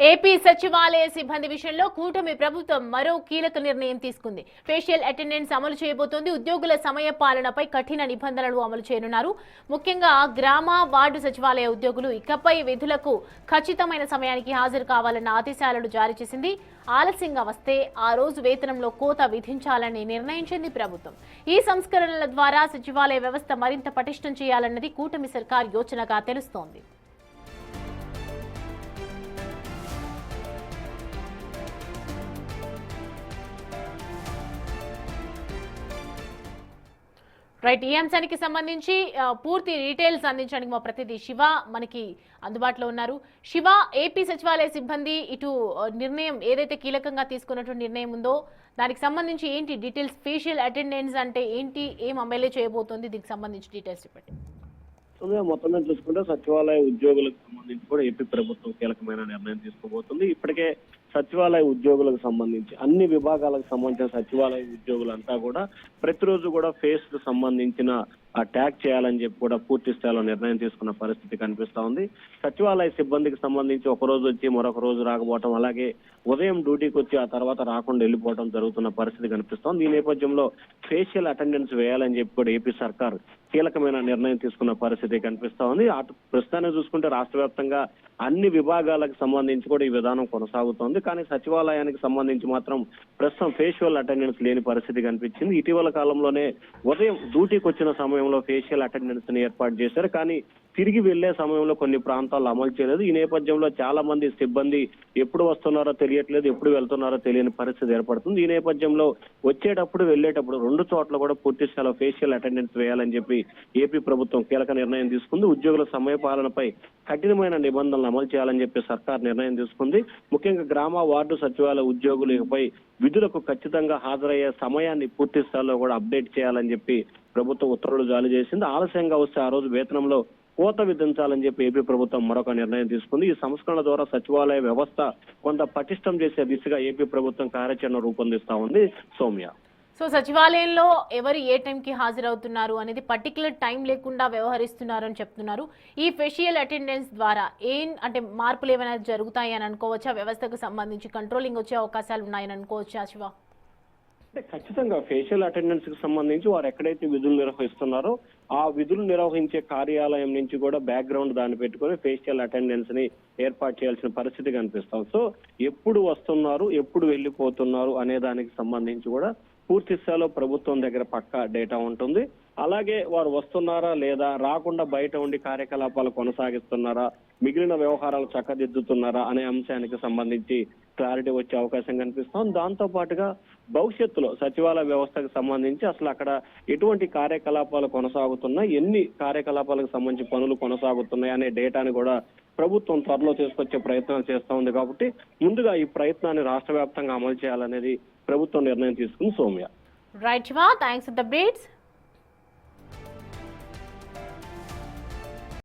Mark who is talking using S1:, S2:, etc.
S1: AP సచివాలయ సిబ్బంది విషయంలో కూటమి ప్రభుత్వం మరో కీలక నిర్ణయం తీసుకుంది. ఫేషియల్ అటెండెన్స్ అమలు చేయబోతోంది. ఉద్యోగుల సమయ పాలనపై కఠిన నిబంధనలు అమలు చేయనున్నారు. ముఖ్యంగా గ్రామ వార్డు సచివాలయ ఉద్యోగులు ఇకపై విధులకు ఖచ్చితమైన సమయానికి హాజరు కావాలన్న ఆదేశాలను జారీ చేసింది. ఆలస్యంగా వస్తే ఆ రోజు వేతనంలో కోత విధించాలని నిర్ణయించింది ప్రభుత్వం. ఈ సంస్కరణల ద్వారా సచివాలయ వ్యవస్థ మరింత పటిష్టం చేయాలన్నది కూటమి సర్కార్ యోచనగా తెలుస్తోంది. రైట్, ఈ అంశానికి సంబంధించి పూర్తి డీటెయిల్స్ అందించడానికి మా ప్రతినిధి శివ మనకి అందుబాటులో ఉన్నారు. శివ, ఏపీ సచివాలయ సిబ్బంది ఇటు నిర్ణయం ఏదైతే కీలకంగా తీసుకున్నటువంటి నిర్ణయం ఉందో దానికి సంబంధించి ఏంటి డీటెయిల్స్? ఫేషియల్ అటెండెన్స్ అంటే ఏంటి, ఏం అమలు చేయబోతోంది, దీనికి సంబంధించి డీటెయిల్స్ చెప్పండి.
S2: మొత్తం మీద చూసుకుంటే సచివాలయ ఉద్యోగులకు సంబంధించి కూడా ఏపీ ప్రభుత్వం కీలకమైన నిర్ణయం తీసుకోబోతుంది. ఇప్పటికే సచివాలయ ఉద్యోగులకు సంబంధించి అన్ని విభాగాలకు సంబంధించిన సచివాలయ ఉద్యోగులంతా కూడా ప్రతిరోజు కూడా ఫేస్ కు సంబంధించిన ట్యాగ్ చేయాలని చెప్పి కూడా పూర్తి స్థాయిలో నిర్ణయం తీసుకున్న పరిస్థితి కనిపిస్తా ఉంది. సచివాలయ సిబ్బందికి సంబంధించి ఒక రోజు వచ్చి మరొక రోజు రాకపోవడం, అలాగే ఉదయం డ్యూటీకి వచ్చి ఆ తర్వాత రాకుండా వెళ్ళిపోవడం జరుగుతున్న పరిస్థితి కనిపిస్తోంది. ఈ నేపథ్యంలో ఫేషియల్ అటెండెన్స్ వేయాలని చెప్పి కూడా ఏపీ సర్కార్ కీలకమైన నిర్ణయం తీసుకున్న పరిస్థితి కనిపిస్తా ఉంది. ప్రస్తుతాన్ని చూసుకుంటే రాష్ట్ర వ్యాప్తంగా అన్ని విభాగాలకు సంబంధించి కూడా ఈ విధానం కొనసాగుతోంది. కానీ సచివాలయానికి సంబంధించి మాత్రం ప్రస్తుతం ఫేషియల్ అటెండెన్స్ లేని పరిస్థితి కనిపించింది. ఇటీవల కాలంలోనే ఉదయం డ్యూటీకి వచ్చిన సమయంలో ఫేషియల్ అటెండెన్స్ ని ఏర్పాటు చేశారు. కానీ తిరిగి వెళ్లే సమయంలో కొన్ని ప్రాంతాల్లో అమలు చేయలేదు. ఈ నేపథ్యంలో చాలా మంది సిబ్బంది ఎప్పుడు వస్తున్నారో తెలియట్లేదు, ఎప్పుడు వెళ్తున్నారో తెలియని పరిస్థితి ఏర్పడుతుంది. ఈ నేపథ్యంలో వచ్చేటప్పుడు వెళ్లేటప్పుడు రెండు చోట్ల కూడా పూర్తి స్థాయిలో ఫేషియల్ అటెండెన్స్ వేయాలని చెప్పి ఏపీ ప్రభుత్వం కీలక నిర్ణయం తీసుకుంది. ఉద్యోగుల సమయ పాలనపై కఠినమైన నిబంధనలు అమలు చేయాలని చెప్పి సర్కార్ నిర్ణయం తీసుకుంది. ముఖ్యంగా గ్రామ వార్డు సచివాలయ ఉద్యోగులపై విధులకు ఖచ్చితంగా హాజరయ్యే సమయాన్ని పూర్తి స్థాయిలో కూడా అప్డేట్ చేయాలని చెప్పి ప్రభుత్వం ఉత్తర్వులు జారీ చేసింది. ఆలస్యంగా వస్తే ఆ రోజు వేతనంలో కోత విధించాలని చెప్పి ఏపీ ప్రభుత్వం మరొక నిర్ణయం తీసుకుంది. ఈ సంస్కరణ ద్వారా సచివాలయ వ్యవస్థ కొంత పటిష్టం చేసే దిశగా ఏపీ ప్రభుత్వం కార్యాచరణ రూపొందిస్తా ఉంది. సౌమ్య,
S1: సో సచివాలయంలో ఎవరు ఏ టైంకి హాజరవుతున్నారు అనేది పర్టికులర్ టైం లేకుండా వ్యవహరిస్తున్నారు అని చెప్తున్నారు. ఈ ఫేషియల్ అటెండెన్స్ ద్వారా అంటే మార్పులు ఏమైనా జరుగుతాయి అని అనుకోవచ్చా? వ్యవస్థకు సంబంధించి కంట్రోలింగ్ వచ్చే అవకాశాలు ఉన్నాయని అనుకోవచ్చా శివ?
S2: అంటే ఖచ్చితంగా ఫేషియల్ అటెండెన్స్ కి సంబంధించి వారు ఎక్కడైతే విధులు నిర్వహిస్తున్నారో ఆ విధులు నిర్వహించే కార్యాలయం నుంచి కూడా బ్యాక్గ్రౌండ్ దాన్ని పెట్టుకొని ఫేషియల్ అటెండెన్స్ ని ఏర్పాటు చేయాల్సిన పరిస్థితి కనిపిస్తాం. సో ఎప్పుడు వస్తున్నారు, ఎప్పుడు వెళ్ళిపోతున్నారు అనే దానికి సంబంధించి కూడా పూర్తి స్థాయిలో ప్రభుత్వం దగ్గర పక్కా డేటా ఉంటుంది. అలాగే వారు వస్తున్నారా లేదా, రాకుండా బయట ఉండి కార్యకలాపాలు కొనసాగిస్తున్నారా, మిగిలిన వ్యవహారాలు చక్కదిద్దుతున్నారా అనే అంశానికి సంబంధించి క్లారిటీ వచ్చే అవకాశం కనిపిస్తాం. దాంతో పాటుగా భవిష్యత్తులో సచివాలయ వ్యవస్థకు సంబంధించి అసలు అక్కడ ఎటువంటి కార్యకలాపాలు కొనసాగుతున్నాయి, ఎన్ని కార్యకలాపాలకు సంబంధించి పనులు కొనసాగుతున్నాయి అనే డేటాని కూడా ప్రభుత్వం త్వరలో తీసుకొచ్చే ప్రయత్నాలు చేస్తా ఉంది. కాబట్టి ముందుగా ఈ ప్రయత్నాన్ని రాష్ట్ర వ్యాప్తంగా అమలు చేయాలనేది ప్రభుత్వం నిర్ణయం తీసుకుంది. Soumya,
S1: right Shiva, thanks for the updates.